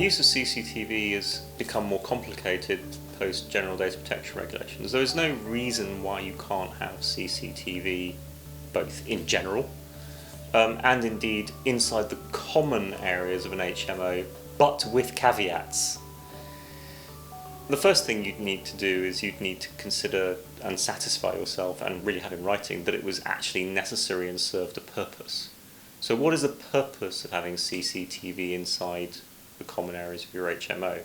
use of CCTV has become more complicated post general data protection regulations. There is no reason why you can't have CCTV both in general and indeed inside the common areas of an HMO, but with caveats. The first thing you'd need to do is you'd need to consider and satisfy yourself and really have in writing that it was actually necessary and served a purpose. So what is the purpose of having CCTV inside the common areas of your HMO?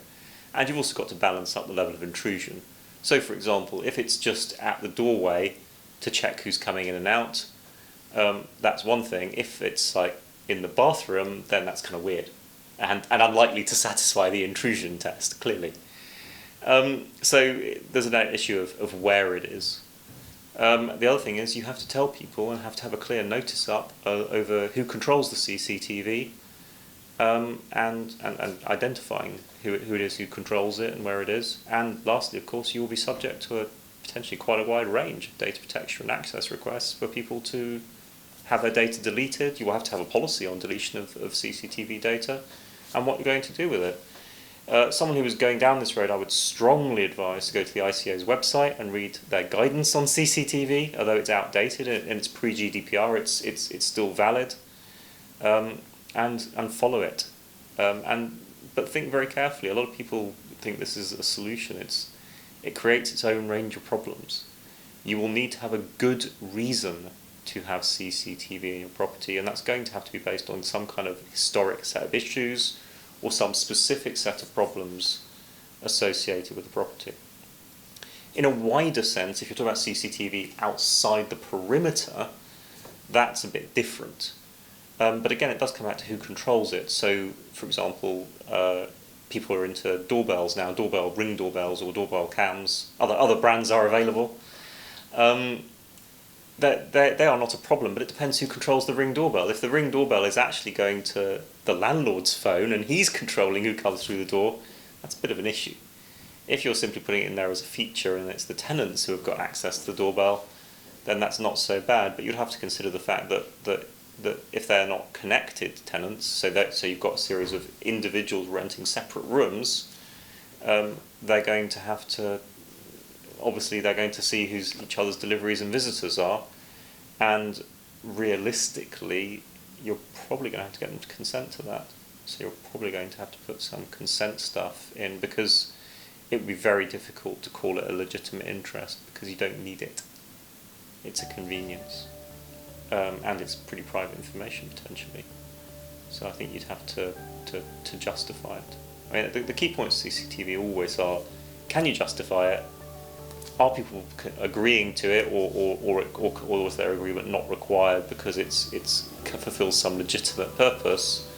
And you've also got to balance up the level of intrusion. So for example, if it's just at the doorway to check who's coming in and out, that's one thing. If it's like in the bathroom, then that's kind of weird and unlikely to satisfy the intrusion test, clearly. So there's an issue of where it is. The other thing is you have to tell people and have to have a clear notice up over who controls the CCTV and identifying who it is who controls it and where it is. And lastly, of course, you will be subject to potentially quite a wide range of data protection and access requests for people to have their data deleted. You will have to have a policy on deletion of CCTV data and what you're going to do with it. Someone who was going down this road, I would strongly advise to go to the ICO's website and read their guidance on CCTV. Although it's outdated and it's pre-GDPR, it's still valid, and follow it. But think very carefully. A lot of people think this is a solution. It creates its own range of problems. You will need to have a good reason to have CCTV in your property, and that's going to have to be based on some kind of historic set of issues or some specific set of problems associated with the property. In a wider sense, if you're talking about CCTV outside the perimeter, that's a bit different. But again, it does come back to who controls it. So, for example, people are into doorbells now, ring doorbells or doorbell cams. Other brands are available. They are not a problem, but it depends who controls the ring doorbell. If the ring doorbell is actually going to the landlord's phone and he's controlling who comes through the door, that's a bit of an issue. If you're simply putting it in there as a feature and it's the tenants who have got access to the doorbell, then that's not so bad. But you'd have to consider the fact that if they're not connected tenants, so you've got a series of individuals renting separate rooms, they're going to have to. Obviously, they're going to see who each other's deliveries and visitors are, and realistically, you're probably going to have to get them to consent to that. So you're probably going to have to put some consent stuff in, because it would be very difficult to call it a legitimate interest because you don't need it. It's a convenience, and it's pretty private information potentially. So I think you'd have to justify it. I mean, the key points of CCTV always are: can you justify it? Are people agreeing to it, or is their agreement not required because it fulfills some legitimate purpose?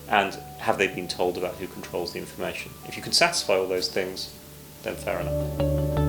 And have they been told about who controls the information? If you can satisfy all those things, then fair enough.